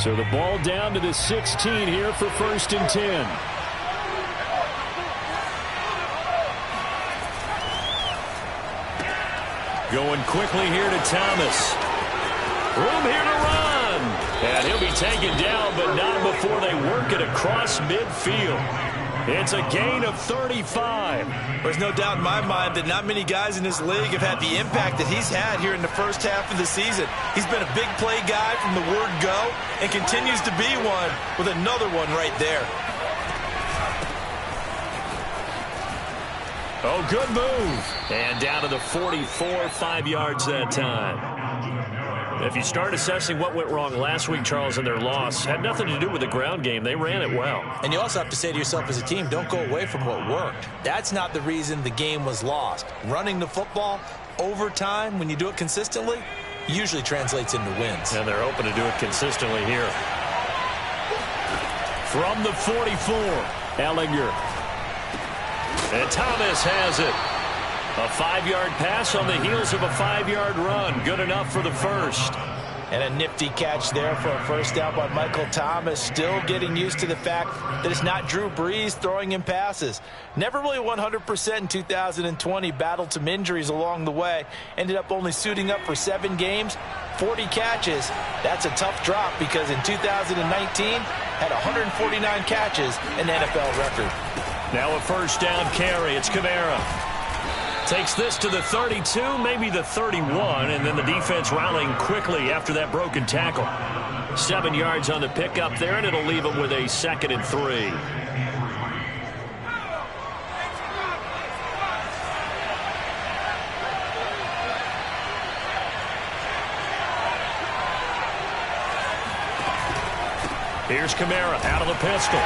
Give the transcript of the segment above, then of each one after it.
So the ball down to the 16 here for 1st and 10. Going quickly here to Thomas. Room here to run. And he'll be taken down, but not before they work it across midfield. It's a gain of 35. There's no doubt in my mind that not many guys in this league have had the impact that he's had here in the first half of the season. He's been a big play guy from the word go and continues to be one with another one right there. Oh, good move. And down to the 44, 5 yards that time. If you start assessing what went wrong last week, Charles, in their loss, had nothing to do with the ground game. They ran it well. And you also have to say to yourself as a team, don't go away from what worked. That's not the reason the game was lost. Running the football over time, when you do it consistently, usually translates into wins. And they're open to do it consistently here. From the 44, Ellinger. And Thomas has it. A 5-yard pass on the heels of a 5-yard run. Good enough for the first. And a nifty catch there for a first down by Michael Thomas. Still getting used to the fact that it's not Drew Brees throwing him passes. Never really 100% in 2020. Battled some injuries along the way. Ended up only suiting up for 7 games, 40 catches. That's a tough drop because in 2019 had 149 catches, an NFL record. Now a first down carry. It's Kamara. Takes this to the 32, maybe the 31, and then the defense rallying quickly after that broken tackle. 7 yards on the pickup there, and it'll leave them with a 2nd and 3. Here's Kamara out of the pistol.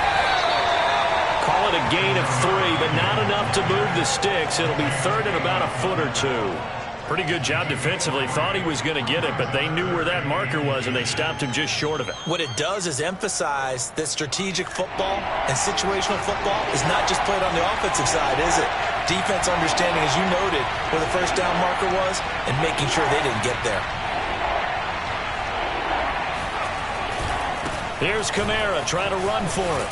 Call it a gain of 3, but not enough to move the sticks. It'll be 3rd and about a foot or 2. Pretty good job defensively. Thought he was going to get it, but they knew where that marker was, and they stopped him just short of it. What it does is emphasize that strategic football and situational football is not just played on the offensive side, is it? Defense understanding, as you noted, where the first down marker was and making sure they didn't get there. Here's Kamara trying to run for it.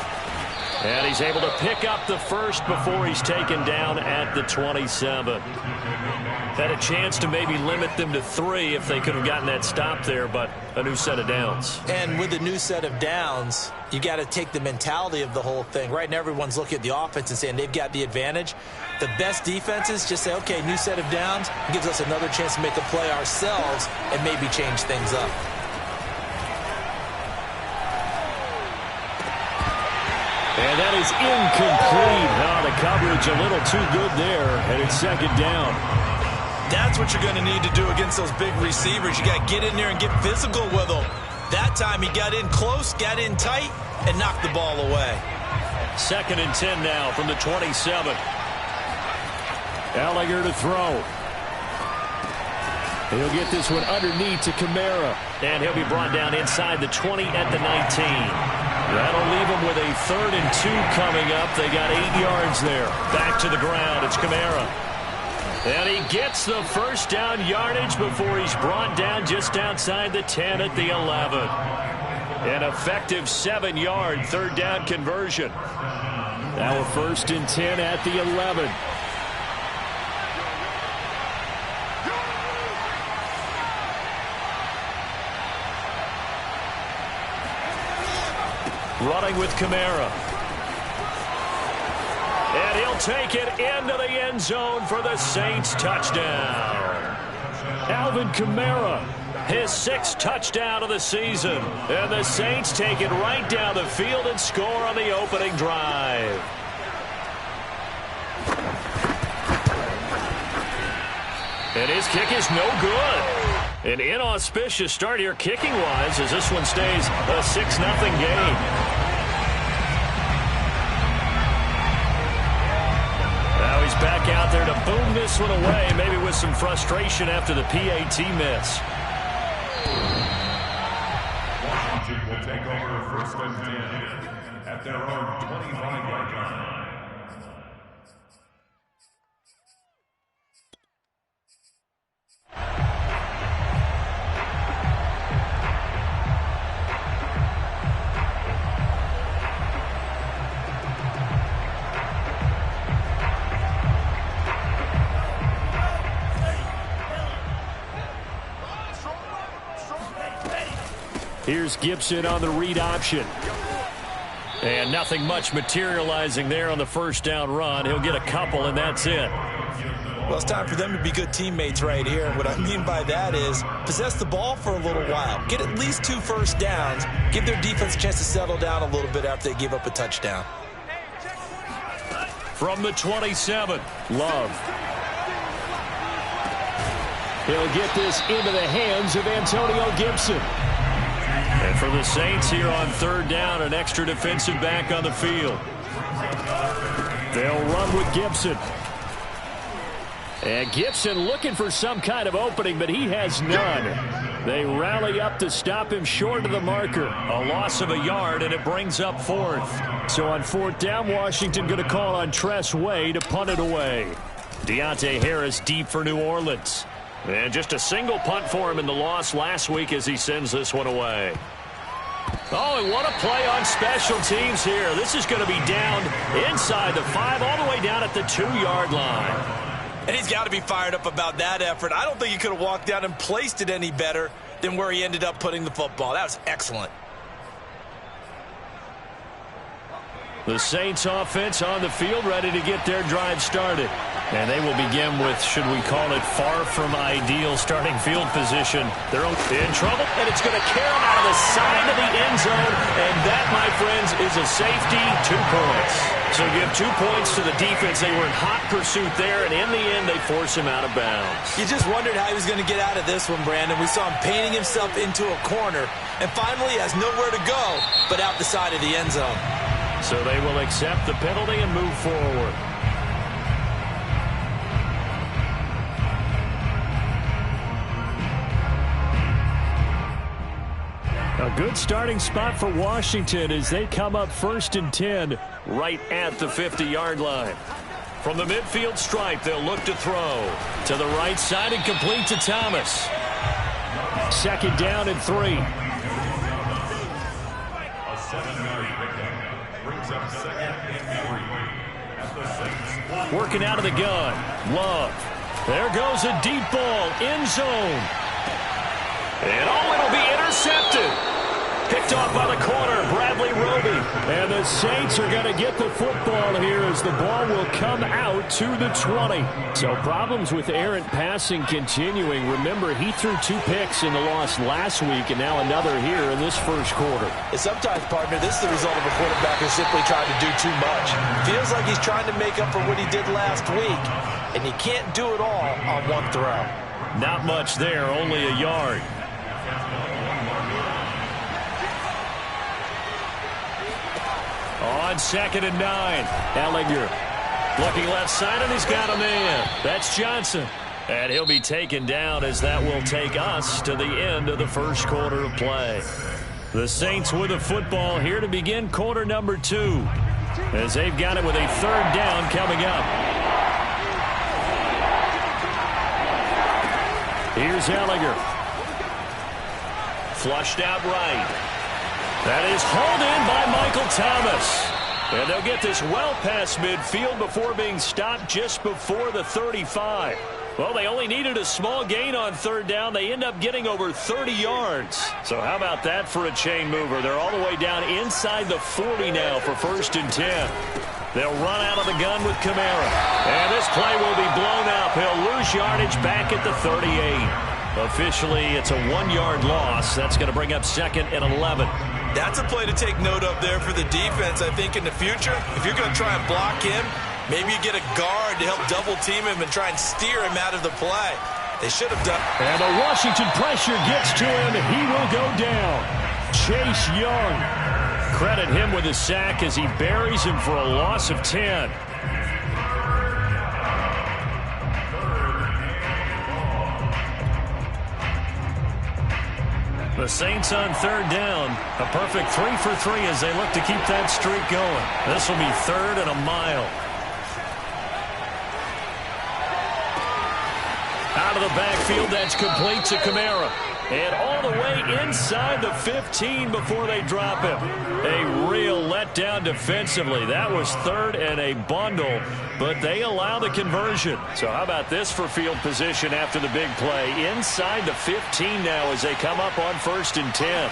And he's able to pick up the first before he's taken down at the 27. Had a chance to maybe limit them to 3 if they could have gotten that stop there, but a new set of downs. And with the new set of downs, you got to take the mentality of the whole thing. Right now, everyone's looking at the offense and saying they've got the advantage. The best defenses just say, okay, new set of downs. It gives us another chance to make a play ourselves and maybe change things up. And that is incomplete. Oh, the coverage a little too good there, and it's 2nd down. That's what you're going to need to do against those big receivers. You got to get in there and get physical with them. That time he got in close, got in tight, and knocked the ball away. 2nd and 10 now from the 27. Ellinger to throw. He'll get this one underneath to Kamara. And he'll be brought down inside the 20 at the 19. That'll leave them with a 3rd and 2 coming up. They got 8 yards there. Back to the ground. It's Kamara. And he gets the first down yardage before he's brought down just outside the 10 at the 11. An effective 7-yard 3rd down conversion. Now a 1st and 10 at the 11. Running with Kamara. And he'll take it into the end zone for the Saints touchdown. Alvin Kamara, his 6th touchdown of the season. And the Saints take it right down the field and score on the opening drive. And his kick is no good. An inauspicious start here kicking-wise as this one stays a 6-0 game. Now he's back out there to boom this one away, maybe with some frustration after the PAT miss. Washington will take over 1st and 10 at their own 25-yard line. Here's Gibson on the read option. And nothing much materializing there on the first down run. He'll get a couple, and that's it. Well, it's time for them to be good teammates right here. What I mean by that is possess the ball for a little while. Get at least 2 first downs. Give their defense a chance to settle down a little bit after they give up a touchdown. From the 27, Love. He'll get this into the hands of Antonio Gibson. And for the Saints here on third down, an extra defensive back on the field. They'll run with Gibson. And Gibson looking for some kind of opening, but he has none. They rally up to stop him short of the marker. A loss of a yard, and it brings up fourth. So on fourth down, Washington going to call on Tress Way to punt it away. Deontay Harris deep for New Orleans. And just a single punt for him in the loss last week as he sends this one away. Oh, and what a play on special teams here. This is going to be down inside the 5, all the way down at the 2-yard line. And he's got to be fired up about that effort. I don't think he could have walked down and placed it any better than where he ended up putting the football. That was excellent. The Saints offense on the field, ready to get their drive started. And they will begin with, should we call it, far from ideal starting field position. They're in trouble, and it's going to carry them out of the side of the end zone. And that, my friends, is a safety, 2 points. So give 2 points to the defense. They were in hot pursuit there, and in the end, they force him out of bounds. You just wondered how he was going to get out of this one, Brandon. We saw him painting himself into a corner, and finally has nowhere to go but out the side of the end zone. So they will accept the penalty and move forward. A good starting spot for Washington as they come up 1st and 10. Right at the 50-yard line. From the midfield stripe, they'll look to throw. To the right side and complete to Thomas. 2nd down and 3. A 7-yard pickup brings up 2nd and 3 at the Saints. Working out of the gun. Love. There goes a deep ball. End zone. And it'll be intercepted. Picked off by the corner, Bradley Roby. And the Saints are going to get the football here as the ball will come out to the 20. So problems with errant passing continuing. Remember, he threw 2 picks in the loss last week and now another here in this first quarter. And sometimes, partner, this is the result of a quarterback who's simply trying to do too much. Feels like he's trying to make up for what he did last week, and you can't do it all on one throw. Not much there, only a yard. On 2nd and 9, Ellinger looking left side, and he's got a man. That's Johnson. And he'll be taken down as that will take us to the end of the first quarter of play. The Saints with a football here to begin quarter number 2. As they've got it with a 3rd down coming up. Here's Ellinger. Flushed out right. That is hauled in by Michael Thomas. And they'll get this well past midfield before being stopped just before the 35. Well, they only needed a small gain on 3rd down. They end up getting over 30 yards. So how about that for a chain mover? They're all the way down inside the 40 now for 1st and 10. They'll run out of the gun with Kamara. And this play will be blown up. He'll lose yardage back at the 38. Officially, it's a 1-yard loss. That's going to bring up 2nd and 11. That's a play to take note of there for the defense, I think, in the future. If you're going to try and block him, maybe you get a guard to help double-team him and try and steer him out of the play. They should have done. And the Washington pressure gets to him. He will go down. Chase Young. Credit him with a sack as he buries him for a loss of 10. The Saints on 3rd down. A perfect 3 for 3 as they look to keep that streak going. This will be 3rd and a mile. Out of the backfield, that's complete to Kamara. And all the way inside the 15 before they drop him. A real letdown defensively. That was 3rd and a bundle, but they allow the conversion. So how about this for field position after the big play? Inside the 15 now as they come up on 1st and 10.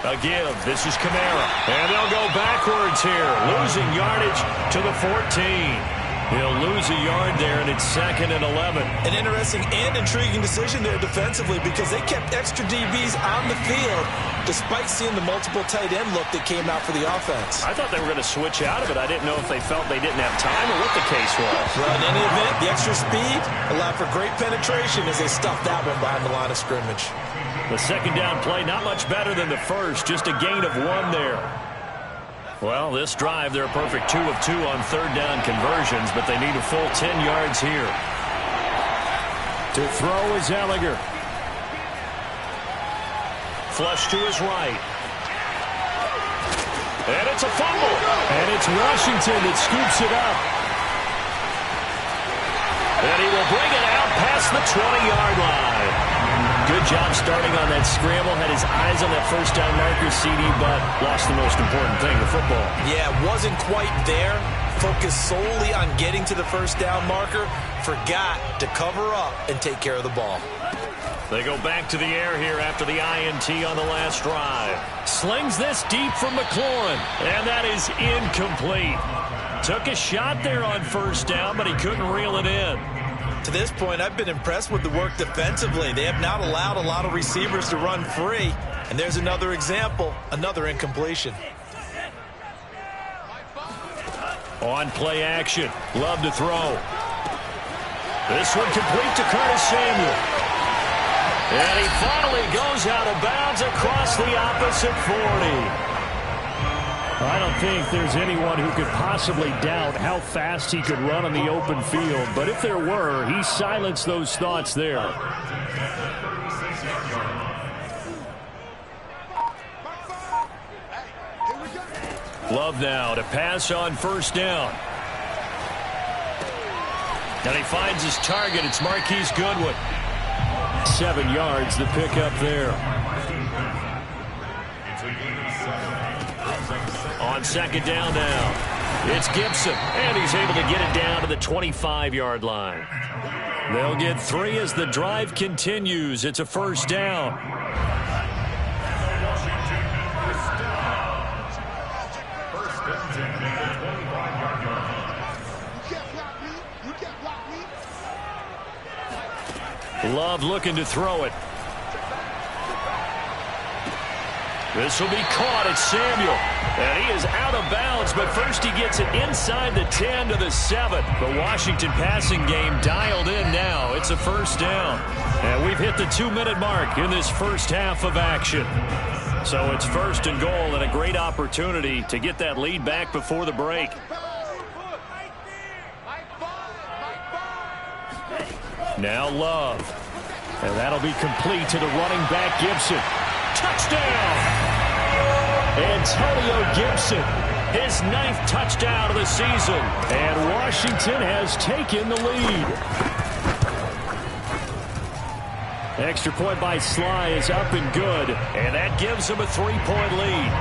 A give. This is Kamara. And they'll go backwards here. Losing yardage to the 14. He'll lose a yard there, and it's 2nd and 11. An interesting and intriguing decision there defensively because they kept extra DBs on the field despite seeing the multiple tight end look that came out for the offense. I thought they were going to switch out of it. I didn't know if they felt they didn't have time or what the case was. Well, in any event, the extra speed allowed for great penetration as they stuffed that one behind the line of scrimmage. The second down play, not much better than the first, just a gain of 1 there. Well, this drive, they're a perfect 2 of 2 on third down conversions, but they need a full 10 yards here. To throw is Ellinger. Flush to his right. And it's a fumble. And it's Washington that scoops it up. And he will bring it out past the 20-yard line. Good job starting on that scramble. Had his eyes on that first down marker, CD, but lost the most important thing, the football. Yeah, wasn't quite there. Focused solely on getting to the first down marker. Forgot to cover up and take care of the ball. They go back to the air here after the INT on the last drive. Slings this deep from McLaurin, and that is incomplete. Took a shot there on first down, but he couldn't reel it in. To this point, I've been impressed with the work defensively. They have not allowed a lot of receivers to run free. And there's another example, another incompletion. On play action, Love to throw. This one complete to Curtis Samuel. And he finally goes out of bounds across the opposite 40. I don't think there's anyone who could possibly doubt how fast he could run on the open field. But if there were, he silenced those thoughts there. Love now to pass on first down. And he finds his target. It's Marquise Goodwin. 7 yards, the pickup there. On second down now, it's Gibson, and he's able to get it down to the 25-yard line. They'll get 3 as the drive continues. It's a first down. Love looking to throw it. This will be caught at Samuel. And he is out of bounds, but first he gets it inside the 10 to the 7. The Washington passing game dialed in now. It's a first down. And we've hit the 2-minute mark in this first half of action. So it's first and goal and a great opportunity to get that lead back before the break. Now Love. And that'll be complete to the running back Gibson. Touchdown! Antonio Gibson, his 9th touchdown of the season. And Washington has taken the lead. Extra point by Sly is up and good. And that gives him a 3-point lead.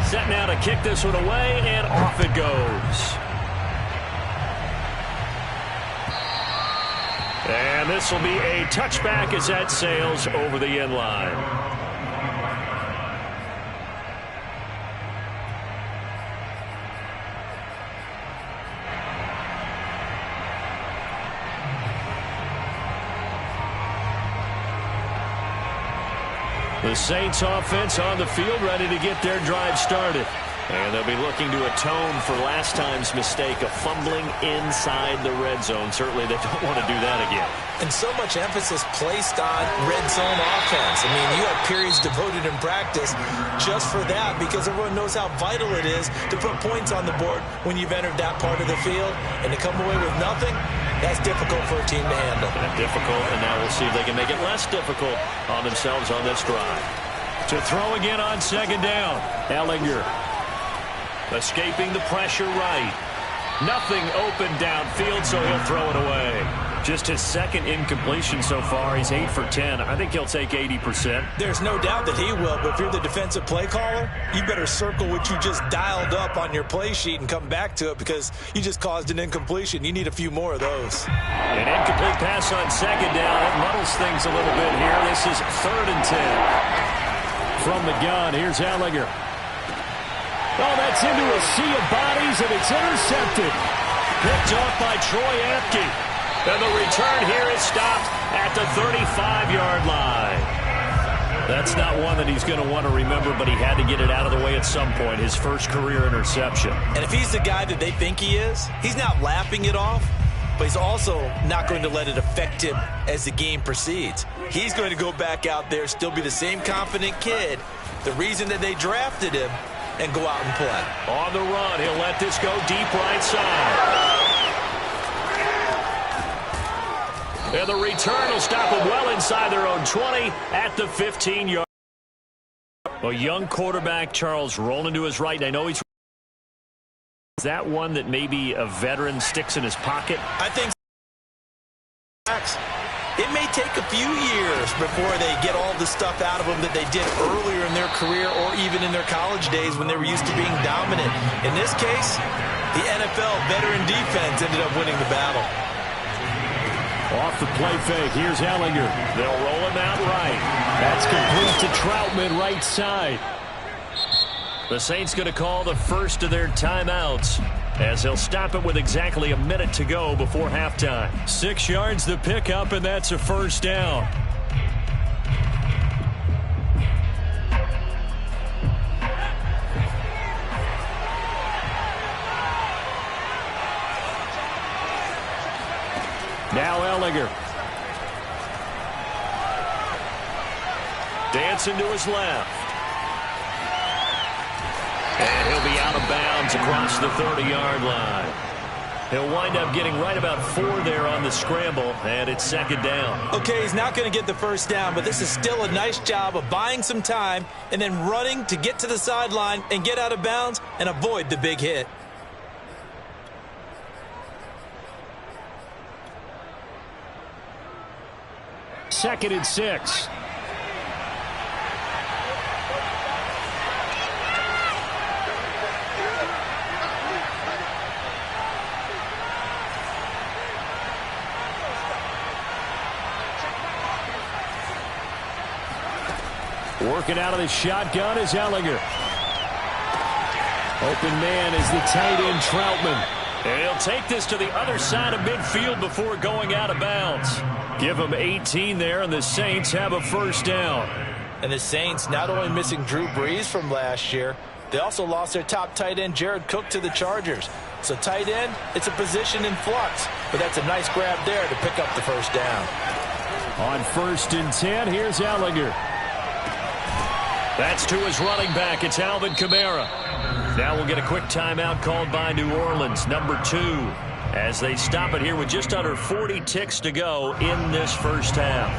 Set now to kick this one away, and off it goes. And this will be a touchback as that sails over the end line. The Saints offense on the field ready to get their drive started. And they'll be looking to atone for last time's mistake of fumbling inside the red zone. Certainly they don't want to do that again. And so much emphasis placed on red zone offense. I mean, you have periods devoted in practice just for that because everyone knows how vital it is to put points on the board when you've entered that part of the field. And to come away with nothing, that's difficult for a team to handle. And difficult, and now we'll see if they can make it less difficult on themselves on this drive. To throw again on second down, Ellinger. Escaping the pressure right. Nothing open downfield, so he'll throw it away. Just his second incompletion so far. He's 8 for 10. I think he'll take 80%. There's no doubt that he will, but if you're the defensive play caller, you better circle what you just dialed up on your play sheet and come back to it because you just caused an incompletion. You need a few more of those. An incomplete pass on second down. It muddles things a little bit here. This is 3rd and 10. From the gun, here's Ehlinger. Oh, that's into a sea of bodies, and it's intercepted. Picked off by Troy Apke. And the return here is stopped at the 35-yard line. That's not one that he's going to want to remember, but he had to get it out of the way at some point, his first career interception. And if he's the guy that they think he is, he's not laughing it off, but he's also not going to let it affect him as the game proceeds. He's going to go back out there, still be the same confident kid, the reason that they drafted him, and go out and play. On the run, he'll let this go deep right side. And the return will stop them well inside their own 20 at the 15-yard. A young quarterback, Charles, rolling to his right. I know he's... Is that one that maybe a veteran sticks in his pocket? I think it may take a few years before they get all the stuff out of them that they did earlier in their career or even in their college days when they were used to being dominant. In this case, the NFL veteran defense ended up winning the battle. Off the play fake, here's Ehlinger. They'll roll him out right. That's complete to Troutman, right side. The Saints going to call the first of their timeouts as they'll stop it with exactly a minute to go before halftime. 6 yards the pickup, and that's a first down. Now Ehlinger. Dancing to his left. And he'll be out of bounds across the 30-yard line. He'll wind up getting right about 4 there on the scramble, and it's 2nd down. Okay, he's not going to get the first down, but this is still a nice job of buying some time and then running to get to the sideline and get out of bounds and avoid the big hit. Second and 6. Working out of the shotgun is Ehlinger. Open man is the tight end Troutman. And he'll take this to the other side of midfield before going out of bounds. Give them 18 there, and the Saints have a first down. And the Saints not only missing Drew Brees from last year, they also lost their top tight end, Jared Cook, to the Chargers. So tight end, it's a position in flux. But that's a nice grab there to pick up the first down. On 1st and 10, here's Ehlinger. That's to his running back. It's Alvin Kamara. Now we'll get a quick timeout called by New Orleans, number 2, as they stop it here with just under 40 ticks to go in this first half.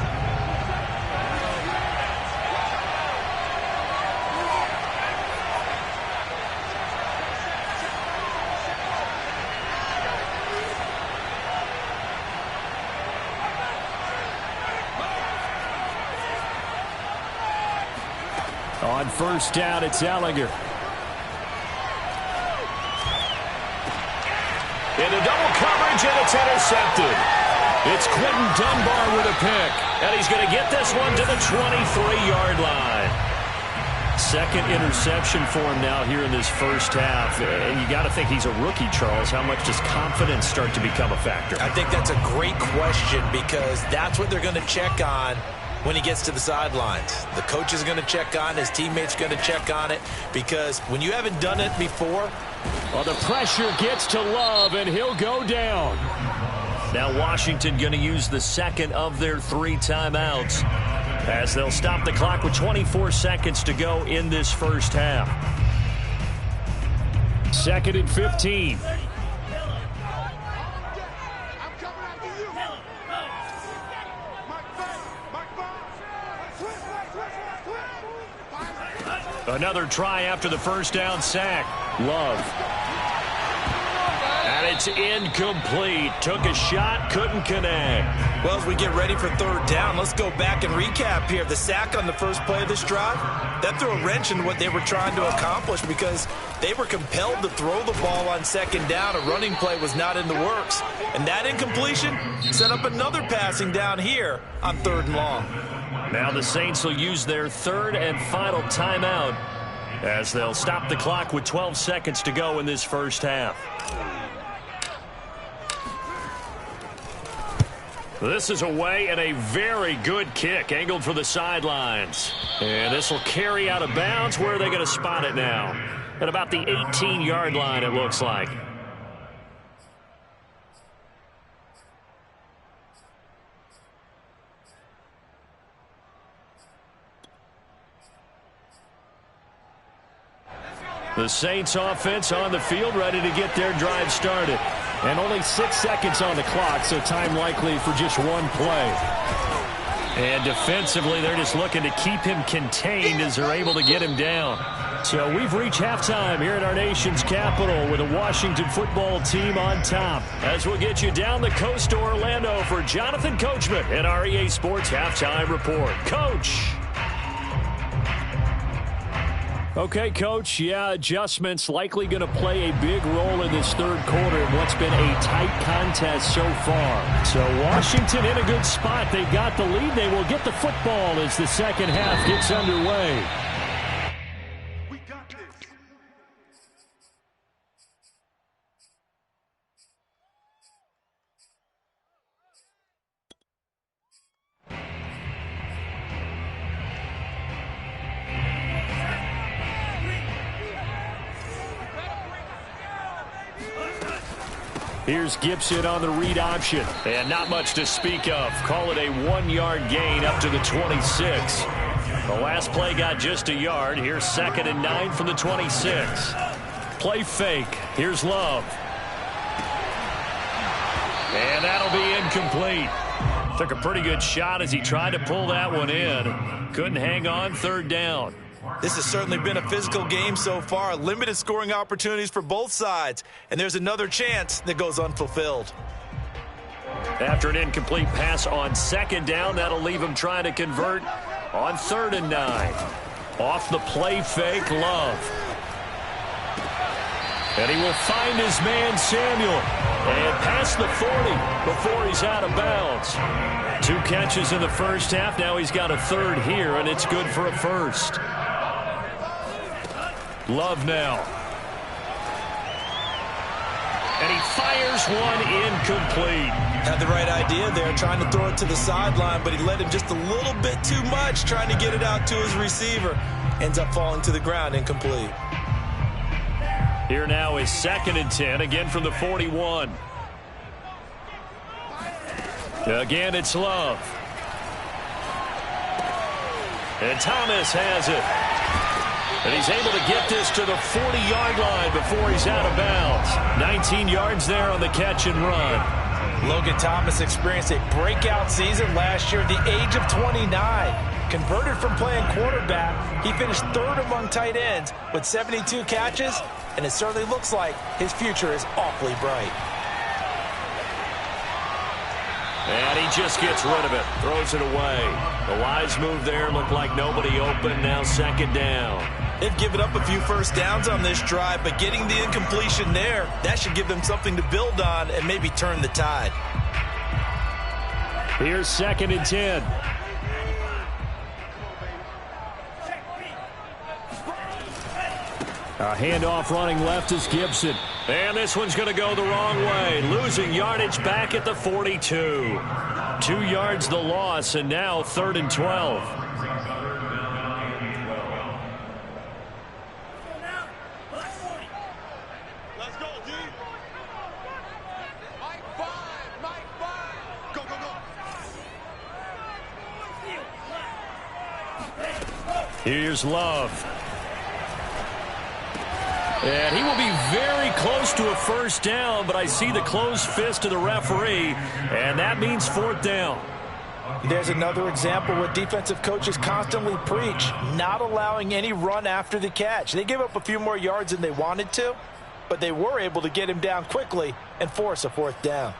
On 1st down, it's Ehlinger. Into double coverage, and it's intercepted. It's Quentin Dunbar with a pick, and he's going to get this one to the 23-yard line. 2nd interception for him now here in this first half. And you got to think he's a rookie, Charles. How much does confidence start to become a factor? I think that's a great question because that's what they're going to check on when he gets to the sidelines. The coach is going to check on, his teammates going to check on it, because when you haven't done it before. Well, the pressure gets to Love, and he'll go down. Now Washington going to use the second of their 3 timeouts as they'll stop the clock with 24 seconds to go in this first half. 2nd and 15. Another try after the first down sack. Love. And it's incomplete. Took a shot, couldn't connect. Well, as we get ready for third down, let's go back and recap here. The sack on the first play of this drive, that threw a wrench in what they were trying to accomplish because they were compelled to throw the ball on second down. A running play was not in the works. And that incompletion set up another passing down here on third and long. Now the Saints will use their third and final timeout as they'll stop the clock with 12 seconds to go in this first half. This is away and a very good kick angled for the sidelines. And this will carry out of bounds. Where are they going to spot it now? At about the 18-yard line, it looks like. The Saints offense on the field, ready to get their drive started. And only 6 seconds on the clock, so time likely for just one play. And defensively, they're just looking to keep him contained as they're able to get him down. So we've reached halftime here in our nation's capital with the Washington football team on top. As we'll get you down the coast to Orlando for Jonathan Coachman and our EA Sports Halftime Report. Coach. Okay, Coach, yeah, adjustments likely going to play a big role in this third quarter in what's been a tight contest so far. So Washington in a good spot. They've got the lead. They will get the football as the second half gets underway. We got this. Here's Gibson on the read option. And not much to speak of. Call it a 1-yard gain up to the 26. The last play got just a yard. Here's 2nd and 9 from the 26. Play fake. Here's Love. And that'll be incomplete. Took a pretty good shot as he tried to pull that one in. Couldn't hang on, third down. This has certainly been a physical game so far. Limited scoring opportunities for both sides. And there's another chance that goes unfulfilled. After an incomplete pass on second down, that'll leave him trying to convert on 3rd and 9. Off the play fake, Love. And he will find his man, Samuel. And past the 40 before he's out of bounds. 2 catches in the first half. Now he's got a third here, and it's good for a first. Love now. And he fires one incomplete. Had the right idea there, trying to throw it to the sideline, but he let him just a little bit too much, trying to get it out to his receiver. Ends up falling to the ground, incomplete. Here now is 2nd and 10, again from the 41. Again, it's Love. And Thomas has it. And he's able to get this to the 40-yard line before he's out of bounds. 19 yards there on the catch and run. Logan Thomas experienced a breakout season last year at the age of 29. Converted from playing quarterback, he finished 3rd among tight ends with 72 catches, and it certainly looks like his future is awfully bright. And he just gets rid of it, throws it away. The wise move there, looked like nobody open, now 2nd down. They've given up a few first downs on this drive, but getting the incompletion there, that should give them something to build on and maybe turn the tide. Here's 2nd and 10. A handoff running left is Gibson. And this one's going to go the wrong way. Losing yardage back at the 42. 2 yards the loss, and now 3rd and 12. Here's Love. And he will be very close to a first down, but I see the closed fist of the referee, and that means 4th down. There's another example what defensive coaches constantly preach, not allowing any run after the catch. They give up a few more yards than they wanted to, but they were able to get him down quickly and force a fourth down.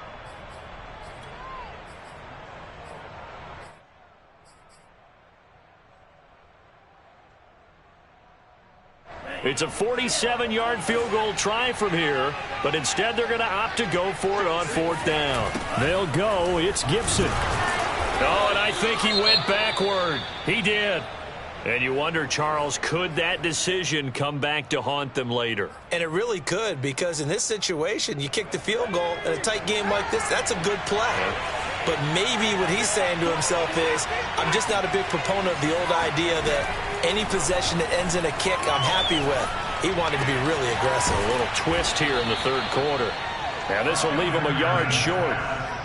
It's a 47-yard field goal try from here, but instead they're going to opt to go for it on fourth down. They'll go. It's Gibson. Oh, and I think he went backward. He did. And you wonder, Charles, could that decision come back to haunt them later? And it really could, because in this situation, you kick the field goal in a tight game like this, that's a good play. But maybe what he's saying to himself is, I'm just not a big proponent of the old idea that any possession that ends in a kick I'm happy with. He wanted to be really aggressive. A little twist here in the third quarter. Now this will leave him a yard short.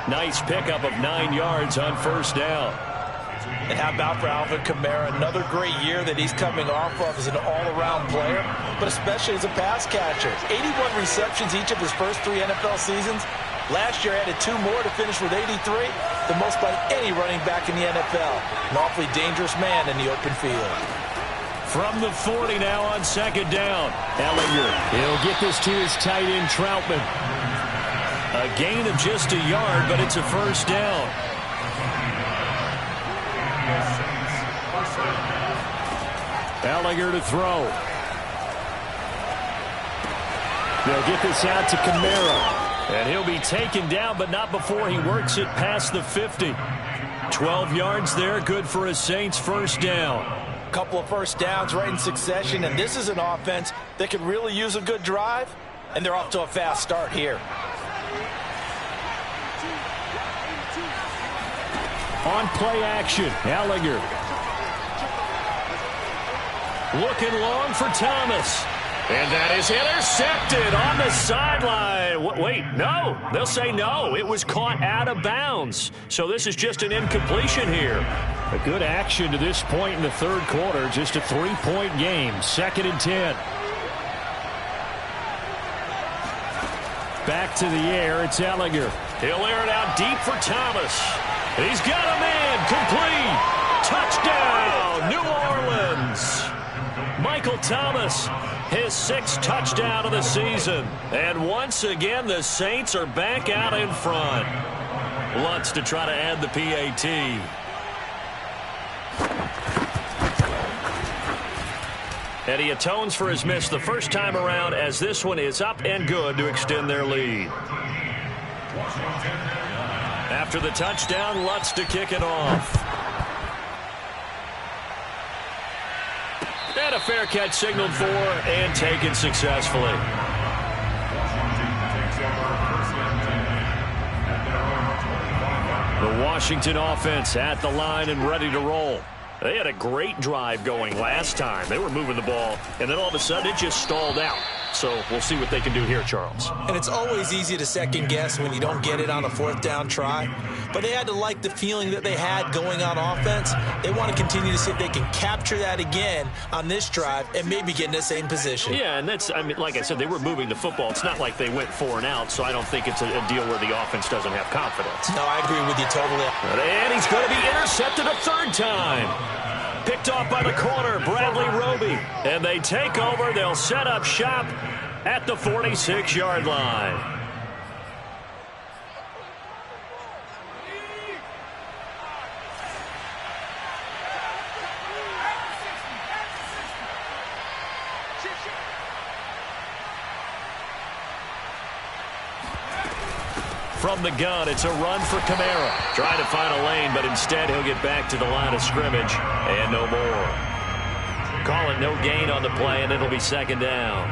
Nice pickup of 9 yards on first down. And how about for Alvin Kamara? Another great year that he's coming off of as an all-around player, but especially as a pass catcher. 81 receptions each of his first 3 NFL seasons. Last year added 2 more to finish with 83, the most by any running back in the NFL. An awfully dangerous man in the open field. From the 40 now on second down. Ellinger, he'll get this to his tight end, Troutman. A gain of just a yard, but it's a first down. Ellinger to throw. They'll get this out to Kamara. And he'll be taken down, but not before he works it past the 50. 12 yards there, good for a Saints first down. A couple of first downs right in succession, and this is an offense that could really use a good drive, and they're off to a fast start here. On play action, Ellinger. Looking long for Thomas. And that is intercepted on the sideline. Wait, no. They'll say no. It was caught out of bounds. So this is just an incompletion here. A good action to this point in the third quarter. Just a 3-point game. 2nd and 10. Back to the air. It's Ellinger. He'll air it out deep for Thomas. He's got a man. Complete. Touchdown, New Orleans. Michael Thomas, his 6th touchdown of the season. And once again, the Saints are back out in front. Lutz to try to add the PAT. And he atones for his miss the first time around, as this one is up and good to extend their lead. After the touchdown, Lutz to kick it off. And a fair catch signaled for and taken successfully. The Washington offense at the line and ready to roll. They had a great drive going last time. They were moving the ball, and then all of a sudden it just stalled out. So we'll see what they can do here, Charles. And it's always easy to second guess when you don't get it on a fourth down try. But they had to like the feeling that they had going on offense. They want to continue to see if they can capture that again on this drive and maybe get in the same position. Yeah, and that's, I mean, like I said, they were moving the football. It's not like they went 4 and out, so I don't think it's a deal where the offense doesn't have confidence. No, I agree with you totally. And he's going to be intercepted a 3rd time. Picked off by the corner, Bradley Roby. And they take over. They'll set up shop at the 46-yard line. From the gun, it's a run for Kamara. Trying to find a lane, but instead he'll get back to the line of scrimmage. And no more. Call it no gain on the play, and it'll be 2nd down.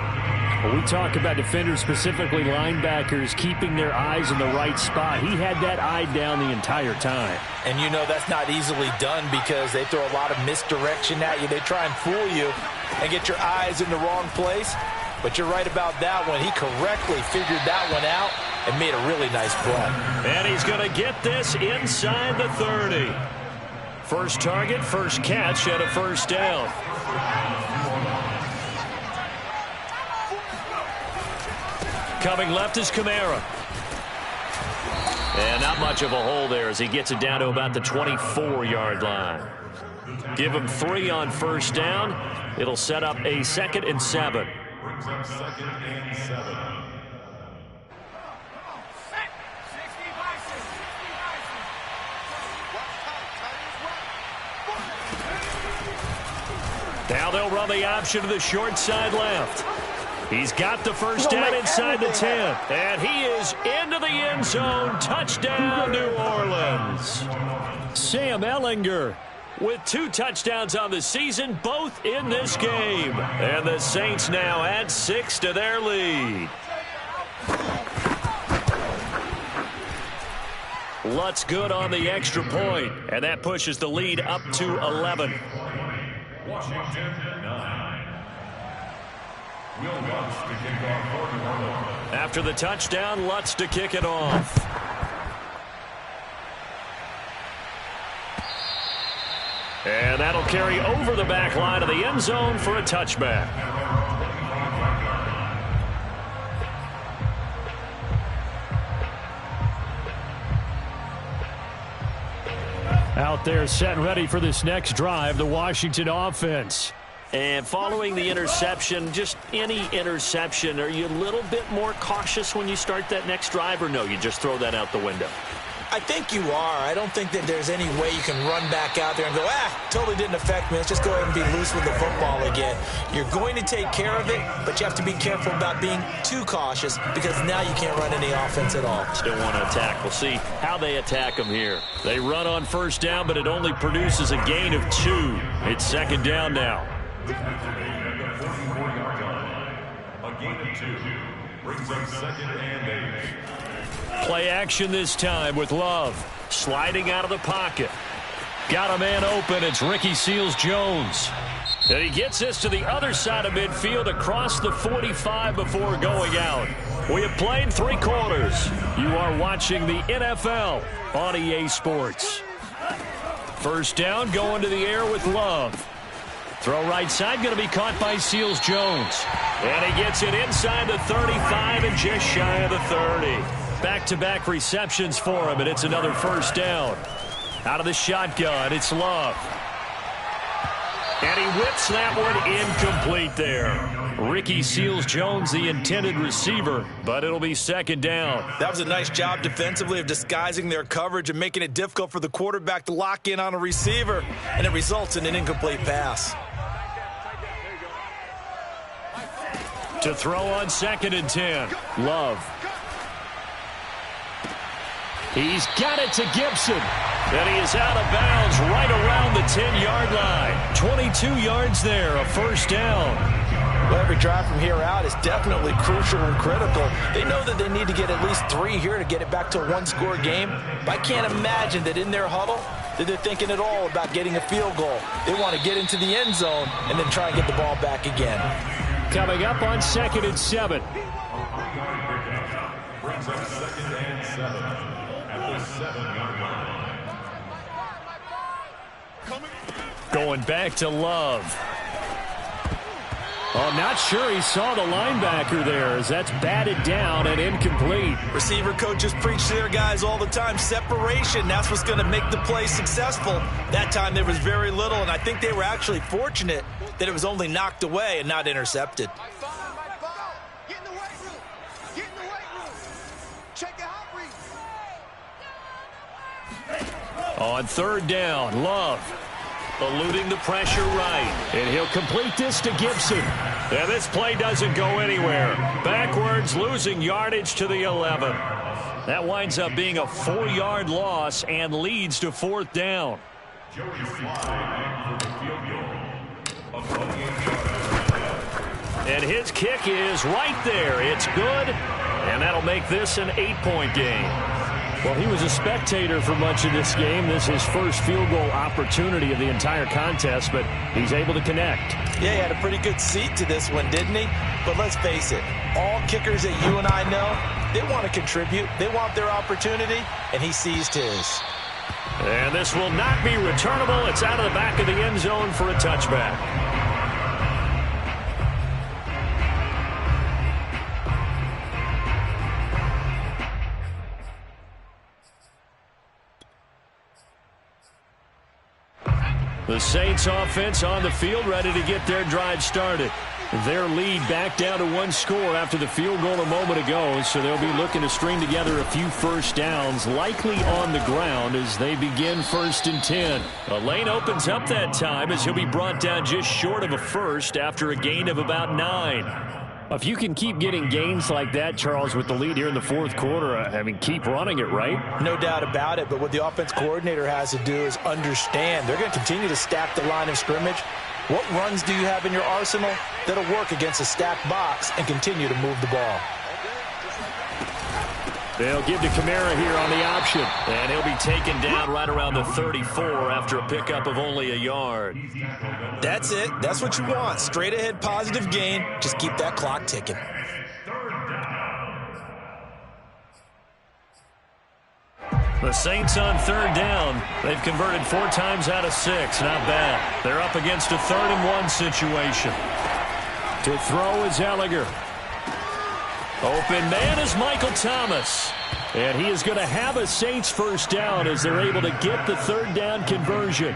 When we talk about defenders, specifically linebackers, keeping their eyes in the right spot, he had that eye down the entire time. And you know that's not easily done because they throw a lot of misdirection at you. They try and fool you and get your eyes in the wrong place. But you're right about that one. He correctly figured that one out and made a really nice play. And he's going to get this inside the 30. First target, first catch, and a first down. Coming left is Kamara. And not much of a hole there as he gets it down to about the 24-yard line. Give him 3 on first down. It'll set up a 2nd and 7. brings up 2nd and 7. Now they'll run the option to the short side left. He's got the first down inside the 10. And he is into the end zone. Touchdown, New Orleans. Sam Ehlinger with 2 touchdowns on the season, both in this game. And the Saints now add 6 to their lead. Lutz good on the extra point, and that pushes the lead up to 11. Washington 9. Will Lutz to kick off for New Orleans. After the touchdown, Lutz to kick it off. And that'll carry over the back line of the end zone for a touchback. Out there set and ready for this next drive, the Washington offense. And following the interception, just any interception, are you a little bit more cautious when you start that next drive, or no, you just throw that out the window? I think you are. I don't think that there's any way you can run back out there and go, totally didn't affect me. Let's just go ahead and be loose with the football again. You're going to take care of it, but you have to be careful about being too cautious because now you can't run any offense at all. Still want to attack. We'll see how they attack them here. They run on first down, but it only produces a gain of 2. It's second down now. A gain of 2 brings up 2nd and 8. Play action this time with Love. Sliding out of the pocket. Got a man open. It's Ricky Seals-Jones. And he gets this to the other side of midfield across the 45 before going out. We have played 3 quarters. You are watching the NFL on EA Sports. First down, going to the air with Love. Throw right side, going to be caught by Seals-Jones. And he gets it inside the 35 and just shy of the 30. Back-to-back receptions for him, and it's another first down. Out of the shotgun, it's Love. And he whips that one incomplete there. Ricky Seals-Jones, the intended receiver, but it'll be second down. That was a nice job defensively of disguising their coverage and making it difficult for the quarterback to lock in on a receiver, and it results in an incomplete pass. To throw on 2nd and 10, Love. He's got it to Gibson. And he is out of bounds right around the 10-yard line. 22 yards there, a first down. Well, every drive from here out is definitely crucial and critical. They know that they need to get at least 3 here to get it back to a 1-score game. But I can't imagine that in their huddle that they're thinking at all about getting a field goal. They want to get into the end zone and then try and get the ball back again. Coming up on 2nd and 7. Brings up 2nd and 7 at the 7-yard line. Going back to Love. Oh, not sure he saw the linebacker there as that's batted down and incomplete. Receiver coaches preach to their guys all the time. Separation, that's what's going to make the play successful. That time there was very little, and I think they were actually fortunate that it was only knocked away and not intercepted. On 3rd down, Love. Eluding the pressure right. And he'll complete this to Gibson. And this play doesn't go anywhere. Backwards, losing yardage to the 11. That winds up being a 4-yard loss and leads to 4th down. Joey Slye for the field goal of 28 yards. And his kick is right there. It's good. And that'll make this an 8-point game. Well, he was a spectator for much of this game. This is his first field goal opportunity of the entire contest, but he's able to connect. Yeah, he had a pretty good seat to this one, didn't he? But let's face it, all kickers that you and I know, they want to contribute. They want their opportunity, and he seized his. And this will not be returnable. It's out of the back of the end zone for a touchback. The Saints offense on the field, ready to get their drive started. Their lead back down to one score after the field goal a moment ago, so they'll be looking to string together a few first downs, likely on the ground as they begin 1st and 10. A lane opens up that time as he'll be brought down just short of a first after a gain of about 9. If you can keep getting gains like that, Charles, with the lead here in the 4th quarter, I mean, keep running it, right? No doubt about it, but what the offense coordinator has to do is understand they're going to continue to stack the line of scrimmage. What runs do you have in your arsenal that'll work against a stacked box and continue to move the ball? They'll give to Kamara here on the option. And he'll be taken down right around the 34 after a pickup of only a yard. That's it. That's what you want. Straight ahead positive gain. Just keep that clock ticking. The Saints on 3rd down. They've converted 4 times out of 6. Not bad. They're up against a 3rd and 1 situation. To throw is Ellinger. Open man is Michael Thomas. And he is going to have a Saints first down as they're able to get the 3rd down conversion.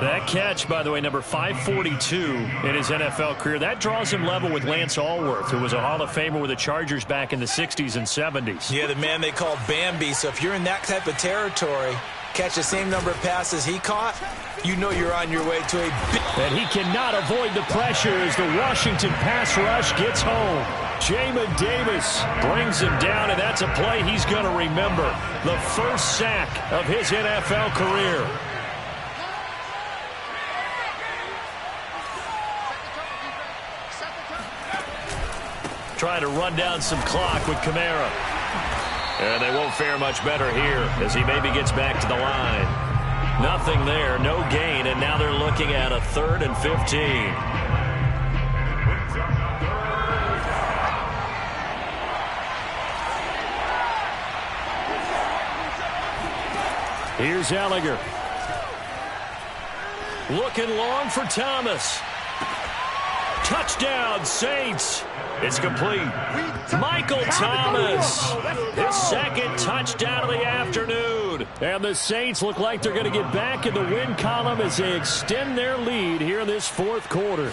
That catch, by the way, number 542 in his NFL career. That draws him level with Lance Allworth, who was a Hall of Famer with the Chargers back in the 60s and 70s. Yeah, the man they call Bambi. So if you're in that type of territory, catch the same number of passes he caught, you know you're on your way to a big... And he cannot avoid the pressure as the Washington pass rush gets home. Jamin Davis brings him down, and that's a play he's going to remember. The first sack of his NFL career. Trying to run down some clock with Kamara. And they won't fare much better here as he maybe gets back to the line. Nothing there, no gain, and now they're looking at a 3rd and 15. Here's Ellinger. Looking long for Thomas. Touchdown, Saints. It's complete. Michael Thomas. His 2nd touchdown of the afternoon. And the Saints look like they're going to get back in the win column as they extend their lead here in this 4th quarter.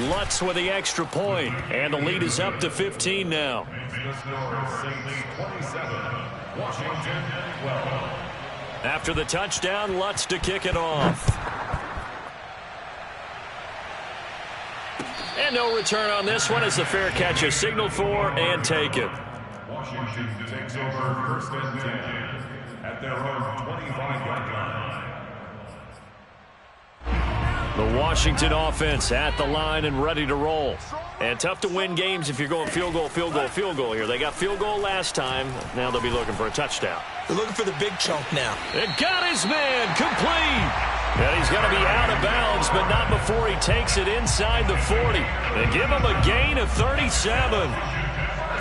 Lutz with the extra point, and the lead is up to 15 now. After the touchdown, Lutz to kick it off. And no return on this one as the fair catch is signaled for and taken. Washington takes over 1st and 10 at their own 25-yard line. The Washington offense at the line and ready to roll. And tough to win games if you're going field goal, field goal, field goal here. They got field goal last time. Now they'll be looking for a touchdown. They're looking for the big chunk now. And got his man complete. And he's going to be out of bounds, but not before he takes it inside the 40. And give him a gain of 37.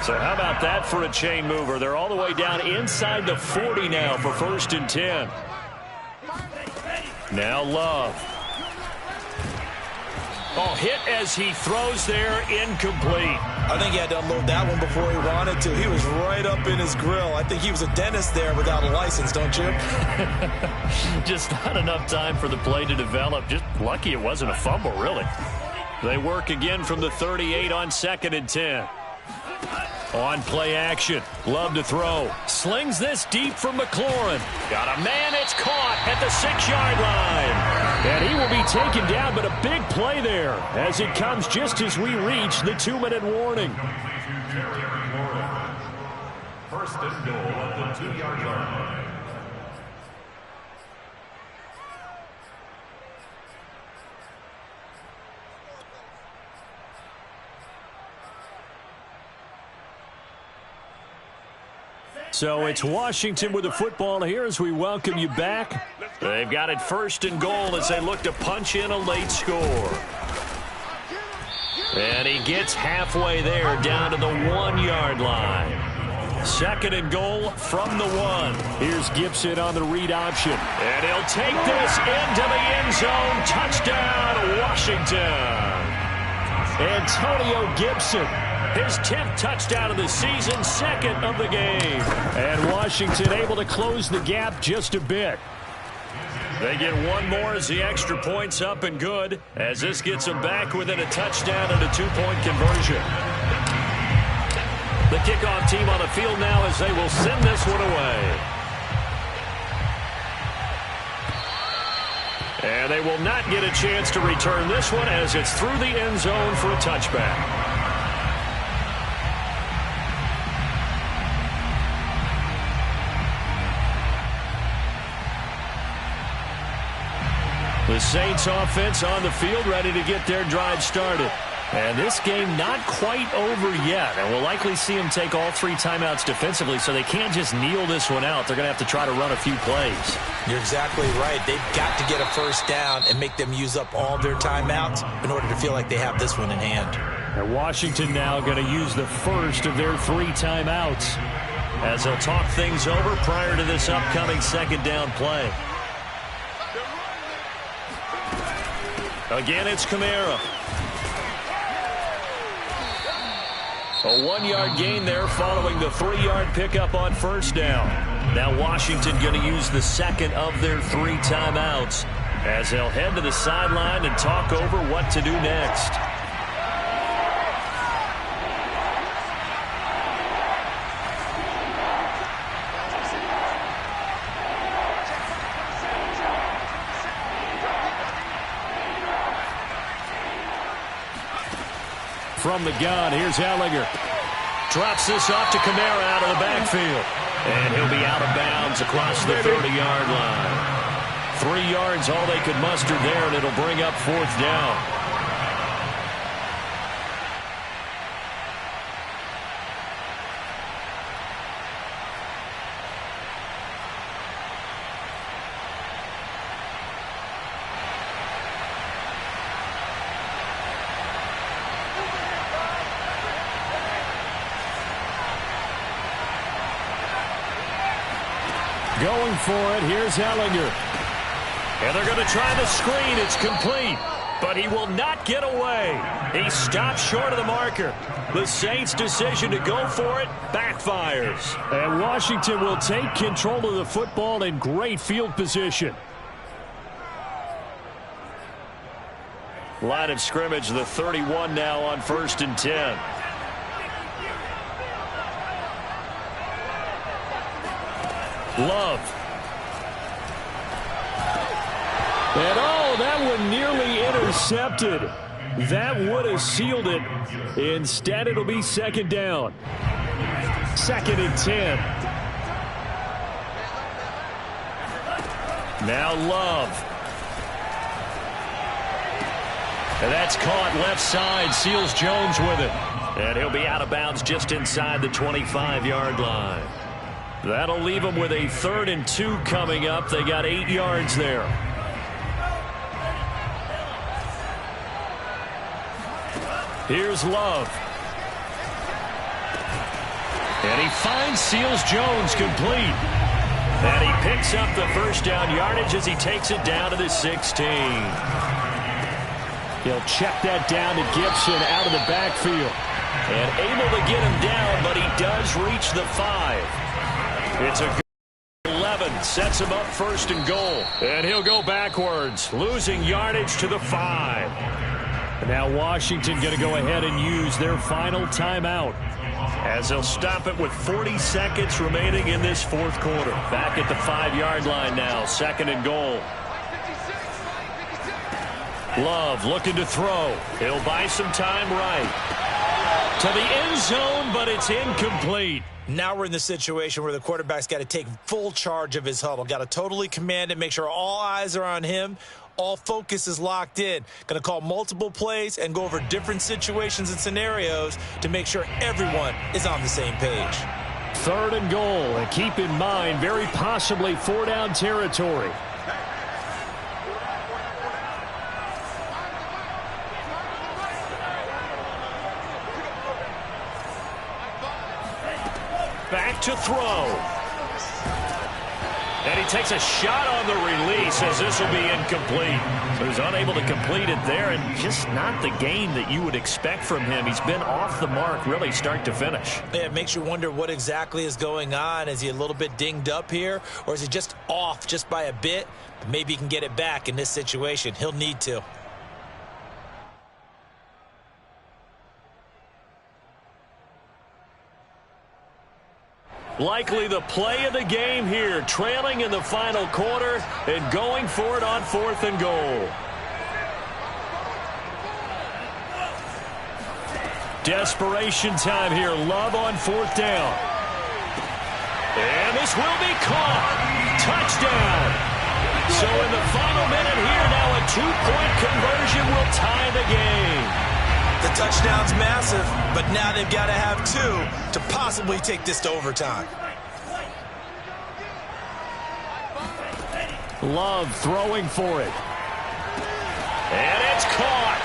So how about that for a chain mover? They're all the way down inside the 40 now for 1st and 10. Now Love. Oh, hit as he throws there, incomplete. I think he had to unload that one before he wanted to. He was right up in his grill. I think he was a dentist there without a license, don't you? Just not enough time for the play to develop. Just lucky it wasn't a fumble, really. They work again from the 38 on 2nd and 10. On play action. Love to throw. Slings this deep from McLaurin. Got a man. It's caught at the 6-yard line. And he will be taken down, but a big play there as it comes just as we reach the 2-minute warning. 1st and goal at the 2-yard line. So it's Washington with the football here as we welcome you back. They've got it 1st and goal as they look to punch in a late score. And he gets halfway there down to the 1-yard line. 2nd and goal from the 1. Here's Gibson on the read option. And he'll take this into the end zone. Touchdown, Washington. Antonio Gibson. His 10th touchdown of the season, 2nd of the game. And Washington able to close the gap just a bit. They get one more as the extra point's up and good, as this gets them back within a touchdown and a two-point conversion. The kickoff team on the field now as they will send this one away. And they will not get a chance to return this one as it's through the end zone for a touchback. The Saints offense on the field ready to get their drive started. And this game not quite over yet. And we'll likely see them take all three timeouts defensively, so they can't just kneel this one out. They're going to have to try to run a few plays. You're exactly right. They've got to get a first down and make them use up all their timeouts in order to feel like they have this one in hand. And Washington now going to use the first of their three timeouts, as they'll talk things over prior to this upcoming second down play. Again, it's Kamara. A 1-yard gain there following the 3-yard pickup on first down. Now Washington going to use the second of their three timeouts as they'll head to the sideline and talk over what to do next. From the gun, here's Ellinger. Drops this off to Kamara out of the backfield. And he'll be out of bounds across the 30-yard line. 3 yards, all they could muster there, and it'll bring up fourth down. Going for it, here's Ellinger. And they're going to try the screen. It's complete, but he will not get away. He stops short of the marker. The Saints' decision to go for it backfires. And Washington will take control of the football in great field position. Line of scrimmage, the 31 now on 1st and 10. Love. And oh, that one nearly intercepted. That would have sealed it. Instead, it'll be second down. 2nd and 10. Now Love. And that's caught left side. Seals Jones with it. And he'll be out of bounds just inside the 25-yard line. That'll leave them with a 3rd and 2 coming up. They got 8 yards there. Here's Love. And he finds Seals Jones complete. And he picks up the first down yardage as he takes it down to the 16. He'll check that down to Gibson out of the backfield. And able to get him down, but he does reach the 5. It's a good 11. Sets him up 1st and goal. And he'll go backwards, losing yardage to the 5. And now Washington going to go ahead and use their final timeout, as they'll stop it with 40 seconds remaining in this 4th quarter. Back at the 5-yard line now, 2nd and goal. Love looking to throw. He'll buy some time right to the end zone, but it's incomplete. Now we're in the situation where the quarterback's got to take full charge of his huddle. Got to totally command it, make sure all eyes are on him. All focus is locked in. Going to call multiple plays and go over different situations and scenarios to make sure everyone is on the same page. 3rd and goal. And keep in mind, very possibly 4-down territory. Back to throw. And he takes a shot on the release as this will be incomplete. So he's unable to complete it there, and just not the game that you would expect from him. He's been off the mark really start to finish. Yeah, it makes you wonder what exactly is going on. Is he a little bit dinged up here, or is he just off just by a bit? Maybe he can get it back in this situation. He'll need to. Likely the play of the game here, trailing in the final quarter and going for it on 4th and goal. Desperation time here. Love on 4th down. And this will be caught. Touchdown. So in the final minute here, now a 2-point conversion will tie the game. The touchdown's massive, but now they've got to have 2 to possibly take this to overtime. Love throwing for it. And it's caught.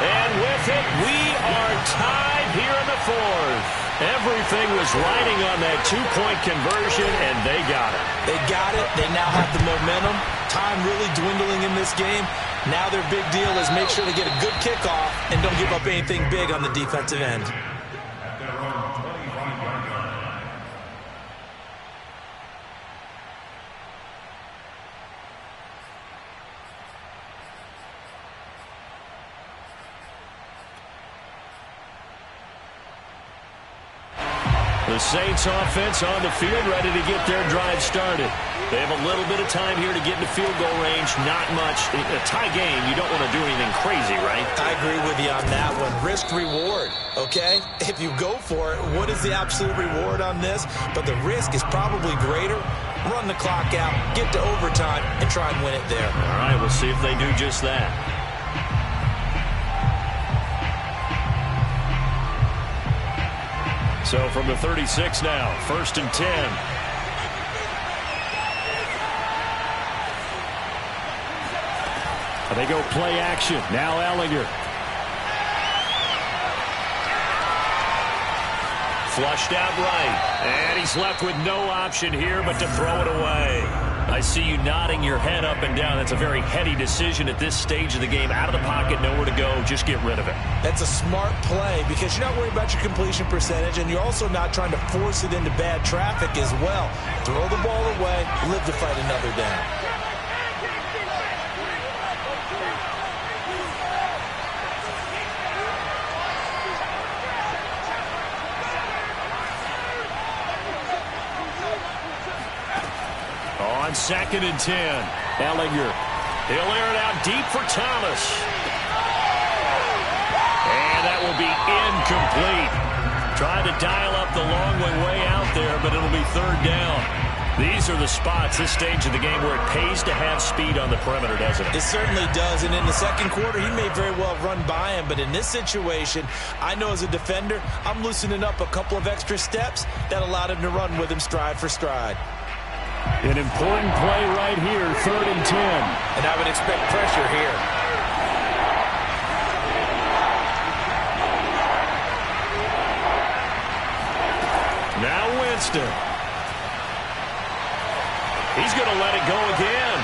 And with it, we are tied here in the 4th. Everything was riding on that 2-point conversion, and they got it. They got it. They now have the momentum. Time really dwindling in this game. Now their big deal is make sure they get a good kickoff and don't give up anything big on the defensive end. At their own 25-yard line. The Saints offense on the field, ready to get their drive started. They have a little bit of time here to get into field goal range. Not much. In a tie game, you don't want to do anything crazy, right? I agree with you on that one. Risk-reward, okay? If you go for it, what is the absolute reward on this? But the risk is probably greater. Run the clock out, get to overtime, and try and win it there. All right, we'll see if they do just that. So from the 36 now, 1st and 10. They go play action. Now Ellinger. Flushed out right. And he's left with no option here but to throw it away. I see you nodding your head up and down. That's a very heady decision at this stage of the game. Out of the pocket, nowhere to go. Just get rid of it. That's a smart play because you're not worried about your completion percentage, and you're also not trying to force it into bad traffic as well. Throw the ball away, live to fight another down. On 2nd and 10, Ellinger. He'll air it out deep for Thomas. And that will be incomplete. Trying to dial up the long way out there, but it'll be 3rd down. These are the spots, this stage of the game, where it pays to have speed on the perimeter, doesn't it? It certainly does, and in the second quarter, he may very well run by him, but in this situation, I know as a defender, I'm loosening up a couple of extra steps that allowed him to run with him stride for stride. An important play right here, 3rd and 10. And I would expect pressure here. Now Winston. He's going to let it go again.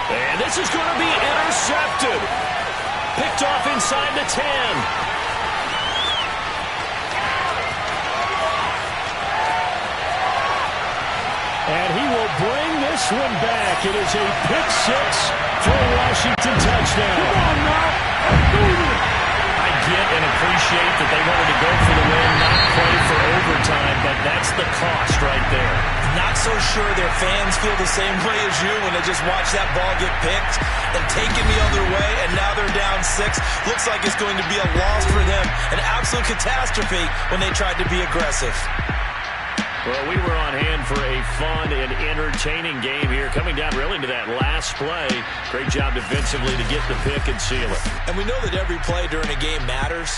And this is going to be intercepted. Picked off inside the 10. And he will bring this one back. It is a pick 6 for a Washington touchdown. Come on now. I get and appreciate that they wanted to go for the win, not play for overtime, but that's the cost right there. Not so sure their fans feel the same way as you when they just watch that ball get picked and taken the other way, and now they're down 6. Looks like it's going to be a loss for them. An absolute catastrophe when they tried to be aggressive. Well, we were on hand for a fun and entertaining game here. Coming down really to that last play. Great job defensively to get the pick and seal it. And we know that every play during a game matters.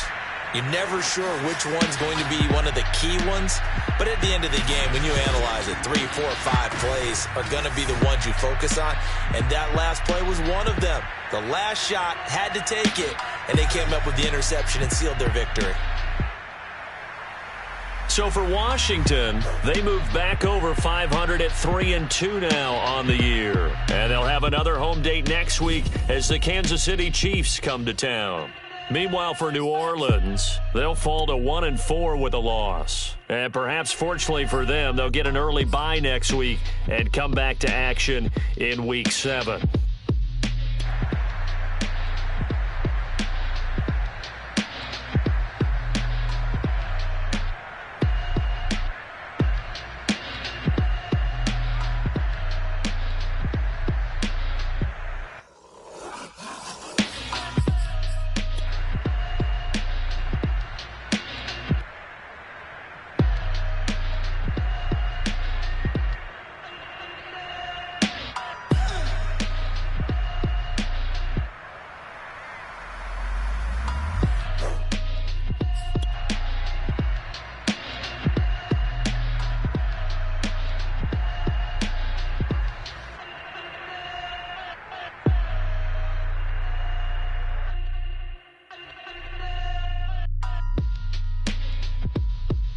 You're never sure which one's going to be one of the key ones. But at the end of the game, when you analyze it, 3, 4, 5 plays are going to be the ones you focus on. And that last play was one of them. The last shot had to take it, and they came up with the interception and sealed their victory. So for Washington, they move back over 500 at 3-2 now on the year. And they'll have another home date next week as the Kansas City Chiefs come to town. Meanwhile, for New Orleans, they'll fall to 1-4 with a loss. And perhaps fortunately for them, they'll get an early bye next week and come back to action in Week 7.